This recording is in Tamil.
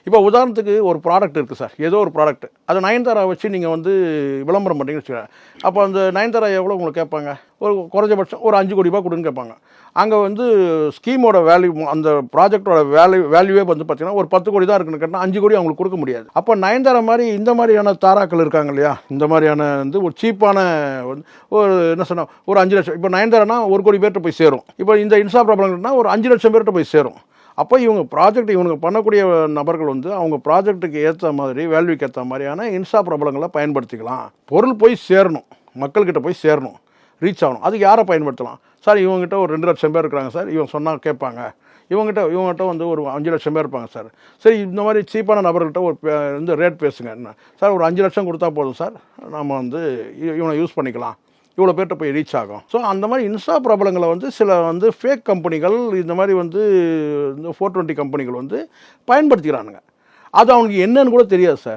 இப்போ உதாரணத்துக்கு ஒரு ப்ராடக்ட் இருக்குது சார், ஏதோ ஒரு ப்ராடக்ட், அதை நயன்தாரா வச்சு நீங்கள் வந்து விளம்பரம் பண்ணுறீங்கன்னு வச்சுக்கோங்க. அப்போ அந்த நயன்தாரா எவ்வளோ உங்களுக்கு கேட்பாங்க? ஒரு குறைஞ்சபட்சம் ஒரு 5 கோடி ரூபாய் கொடுன்னு கேட்பாங்க. அங்கே வந்து ஸ்கீமோட வேல்யூ, அந்த ப்ராஜெக்டோட வேல்யூவே வந்து பார்த்தீங்கன்னா ஒரு 10 கோடி தான் இருக்குன்னு கேட்டால் 5 கோடி அவங்களுக்கு கொடுக்க முடியாது. அப்போ நயன்தாரா மாதிரி இந்த மாதிரியான தாராக்கள் இருக்காங்க இல்லையா, இந்த மாதிரியான வந்து ஒரு சீப்பான ஒரு என்ன சொன்னால் ஒரு 5 லட்சம், இப்போ நயன்தாரானா 1 கோடி பேர்கிட்ட போய் சேரும். இப்போ இந்த இன்ஸ்டா பிரபலங்கள்னா ஒரு 5 லட்சம் பேர்கிட்ட போய் சேரும். அப்போ இவங்க ப்ராஜெக்ட் இவங்க பண்ணக்கூடிய நபர்கள் வந்து அவங்க ப்ராஜெக்ட்டுக்கு ஏற்ற மாதிரி, வேல்யூக்கு ஏற்ற மாதிரியான இன்ஸ்டா பிரபலங்களை பயன்படுத்திக்கலாம். பொருள் போய் சேரணும், மக்கள்கிட்ட போய் சேரணும், ரீச் ஆகணும். அதுக்கு யாரை பயன்படுத்தலாம் சார்? இவங்ககிட்ட ஒரு 2 லட்சம் பேர் இருக்கிறாங்க சார், இவங்க சொன்னால் கேட்பாங்க. இவங்ககிட்ட வந்து ஒரு 5 லட்சம் பேர் இருப்பாங்க சார். சரி, இந்த மாதிரி சீப்பான நபர்கள்ட்ட ஒரு வந்து ரேட் பேசுங்க. என்ன சார், ஒரு 5 லட்சம் கொடுத்தா போதும் சார், நம்ம வந்து இவனை யூஸ் பண்ணிக்கலாம், இவ்வளோ பேர்கிட்ட போய் ரீச் ஆகும். ஸோ அந்த மாதிரி இன்ஸ்டா பிரபலங்களை வந்து சில வந்து ஃபேக் கம்பெனிகள், இந்த மாதிரி வந்து இந்த 420 கம்பெனிகள் வந்து பயன்படுத்திக்கிறானுங்க. அது அவனுக்கு என்னன்னு கூட தெரியாது சார்.